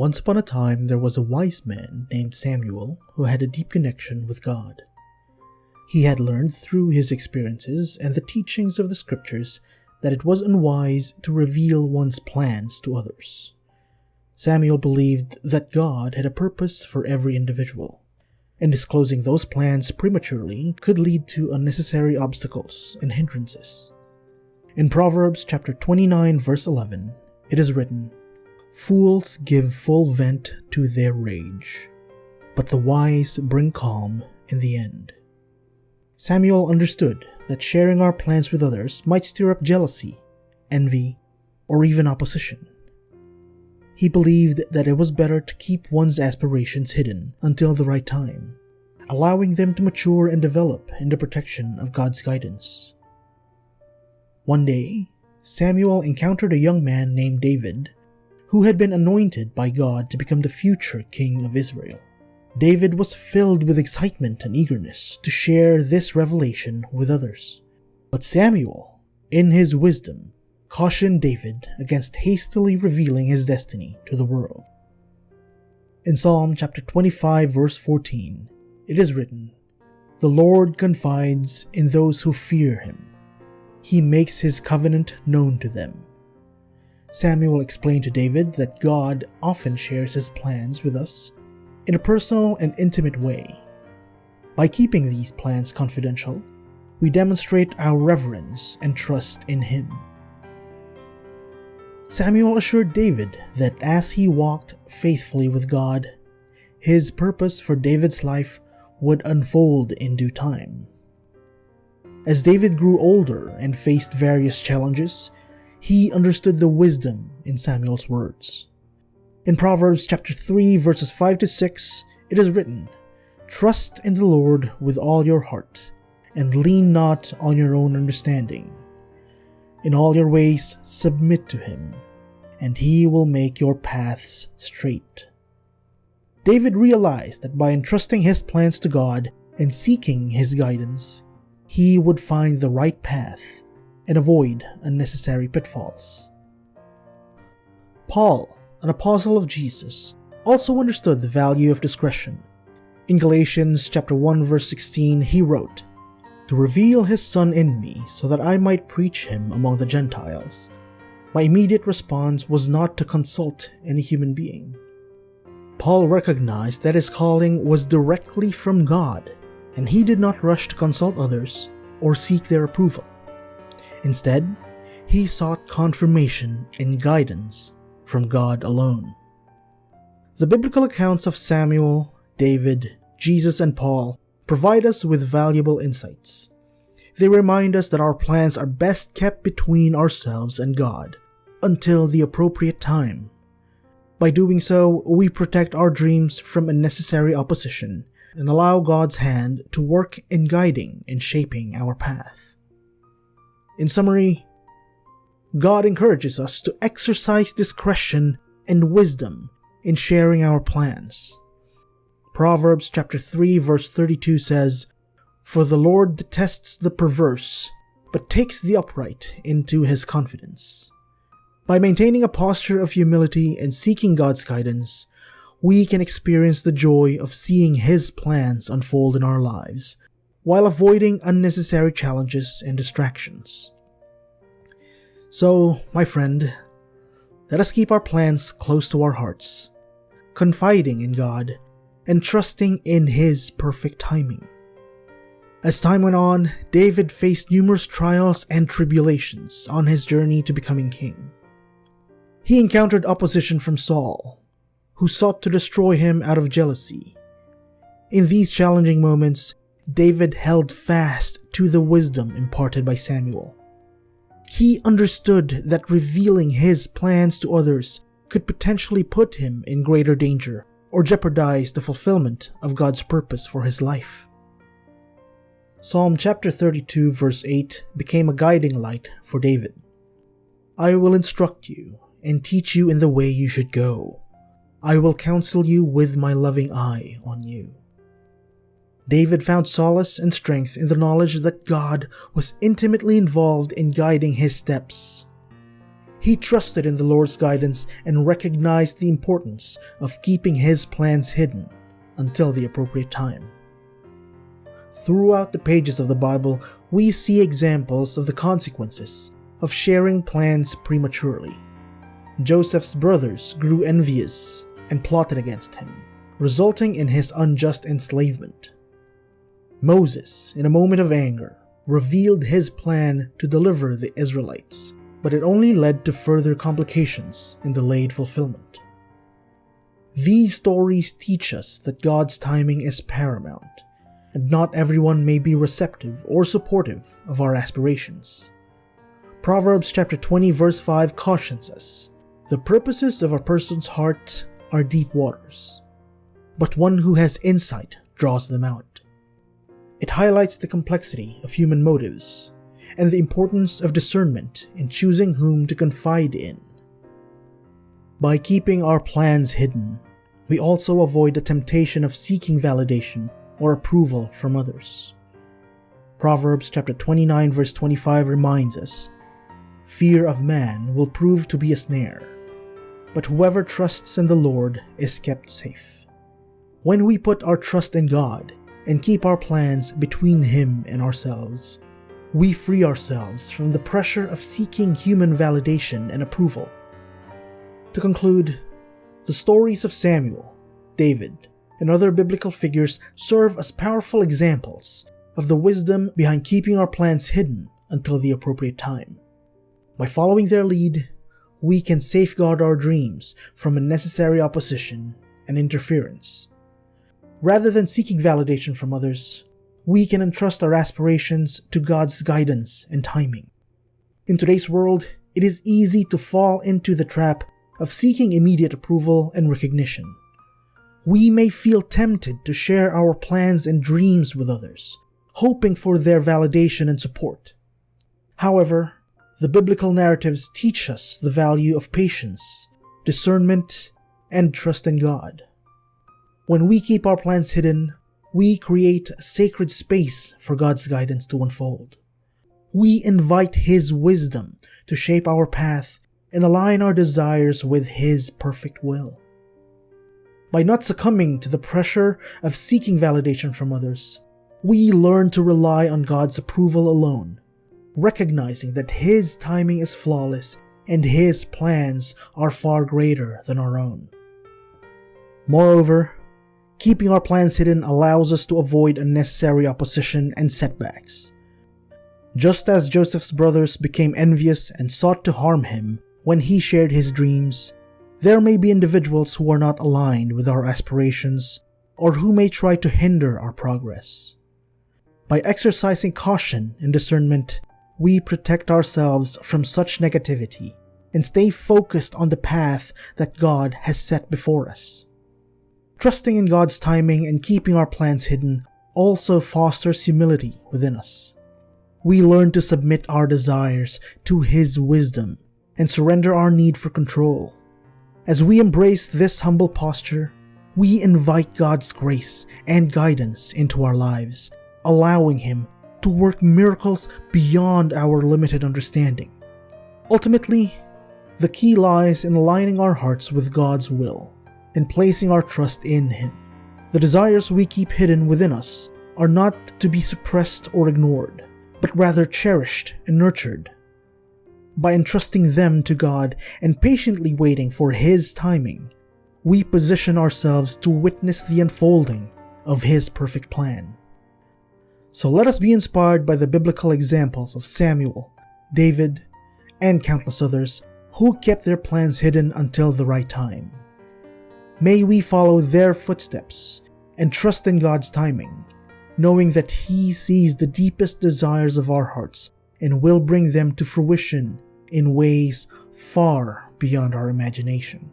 Once upon a time, there was a wise man named Samuel who had a deep connection with God. He had learned through his experiences and the teachings of the scriptures that it was unwise to reveal one's plans to others. Samuel believed that God had a purpose for every individual, and disclosing those plans prematurely could lead to unnecessary obstacles and hindrances. In Proverbs chapter 29 verse 11, it is written, "Fools give full vent to their rage, but the wise bring calm in the end." Samuel understood that sharing our plans with others might stir up jealousy, envy, or even opposition. He believed that it was better to keep one's aspirations hidden until the right time, allowing them to mature and develop in the protection of God's guidance. One day, Samuel encountered a young man named David, who had been anointed by God to become the future king of Israel. David was filled with excitement and eagerness to share this revelation with others. But Samuel, in his wisdom, cautioned David against hastily revealing his destiny to the world. In Psalm chapter 25 verse 14, it is written, "The Lord confides in those who fear him. He makes his covenant known to them." Samuel explained to David that God often shares his plans with us in a personal and intimate way. By keeping these plans confidential, we demonstrate our reverence and trust in him. Samuel assured David that as he walked faithfully with God, his purpose for David's life would unfold in due time. As David grew older and faced various challenges, he understood the wisdom in Samuel's words. In Proverbs chapter 3 verses 5 to 6, it is written, "Trust in the Lord with all your heart, and lean not on your own understanding. In all your ways submit to him, and he will make your paths straight." David realized that by entrusting his plans to God and seeking his guidance, he would find the right path and avoid unnecessary pitfalls. Paul, an apostle of Jesus, also understood the value of discretion. In Galatians chapter 1 verse 16, he wrote, "To reveal his Son in me so that I might preach him among the Gentiles." My immediate response was not to consult any human being. Paul recognized that his calling was directly from God, and he did not rush to consult others or seek their approval. Instead, he sought confirmation and guidance from God alone. The biblical accounts of Samuel, David, Jesus, and Paul provide us with valuable insights. They remind us that our plans are best kept between ourselves and God until the appropriate time. By doing so, we protect our dreams from unnecessary opposition and allow God's hand to work in guiding and shaping our path. In summary, God encourages us to exercise discretion and wisdom in sharing our plans. Proverbs chapter 3 verse 32 says, "For the Lord detests the perverse, but takes the upright into his confidence." By maintaining a posture of humility and seeking God's guidance, we can experience the joy of seeing his plans unfold in our lives, while avoiding unnecessary challenges and distractions. So, my friend, let us keep our plans close to our hearts, confiding in God and trusting in his perfect timing. As time went on, David faced numerous trials and tribulations on his journey to becoming king. He encountered opposition from Saul, who sought to destroy him out of jealousy. In these challenging moments, David held fast to the wisdom imparted by Samuel. He understood that revealing his plans to others could potentially put him in greater danger or jeopardize the fulfillment of God's purpose for his life. Psalm chapter 32 verse 8 became a guiding light for David. "I will instruct you and teach you in the way you should go. I will counsel you with my loving eye on you." David found solace and strength in the knowledge that God was intimately involved in guiding his steps. He trusted in the Lord's guidance and recognized the importance of keeping his plans hidden until the appropriate time. Throughout the pages of the Bible, we see examples of the consequences of sharing plans prematurely. Joseph's brothers grew envious and plotted against him, resulting in his unjust enslavement. Moses, in a moment of anger, revealed his plan to deliver the Israelites, but it only led to further complications and delayed fulfillment. These stories teach us that God's timing is paramount, and not everyone may be receptive or supportive of our aspirations. Proverbs chapter 20 verse 5 cautions us, "The purposes of a person's heart are deep waters, but one who has insight draws them out." It highlights the complexity of human motives and the importance of discernment in choosing whom to confide in. By keeping our plans hidden, we also avoid the temptation of seeking validation or approval from others. Proverbs chapter 29 verse 25 reminds us, "Fear of man will prove to be a snare, but whoever trusts in the Lord is kept safe." When we put our trust in God and keep our plans between Him and ourselves, we free ourselves from the pressure of seeking human validation and approval. To conclude, the stories of Samuel, David, and other biblical figures serve as powerful examples of the wisdom behind keeping our plans hidden until the appropriate time. By following their lead, we can safeguard our dreams from unnecessary opposition and interference. Rather than seeking validation from others, we can entrust our aspirations to God's guidance and timing. In today's world, it is easy to fall into the trap of seeking immediate approval and recognition. We may feel tempted to share our plans and dreams with others, hoping for their validation and support. However, the biblical narratives teach us the value of patience, discernment, and trust in God. When we keep our plans hidden, we create a sacred space for God's guidance to unfold. We invite His wisdom to shape our path and align our desires with His perfect will. By not succumbing to the pressure of seeking validation from others, we learn to rely on God's approval alone, recognizing that His timing is flawless and His plans are far greater than our own. Moreover, keeping our plans hidden allows us to avoid unnecessary opposition and setbacks. Just as Joseph's brothers became envious and sought to harm him when he shared his dreams, there may be individuals who are not aligned with our aspirations or who may try to hinder our progress. By exercising caution and discernment, we protect ourselves from such negativity and stay focused on the path that God has set before us. Trusting in God's timing and keeping our plans hidden also fosters humility within us. We learn to submit our desires to His wisdom and surrender our need for control. As we embrace this humble posture, we invite God's grace and guidance into our lives, allowing Him to work miracles beyond our limited understanding. Ultimately, the key lies in aligning our hearts with God's will and placing our trust in Him. The desires we keep hidden within us are not to be suppressed or ignored, but rather cherished and nurtured. By entrusting them to God and patiently waiting for His timing, we position ourselves to witness the unfolding of His perfect plan. So let us be inspired by the biblical examples of Samuel, David, and countless others who kept their plans hidden until the right time. May we follow their footsteps and trust in God's timing, knowing that He sees the deepest desires of our hearts and will bring them to fruition in ways far beyond our imagination.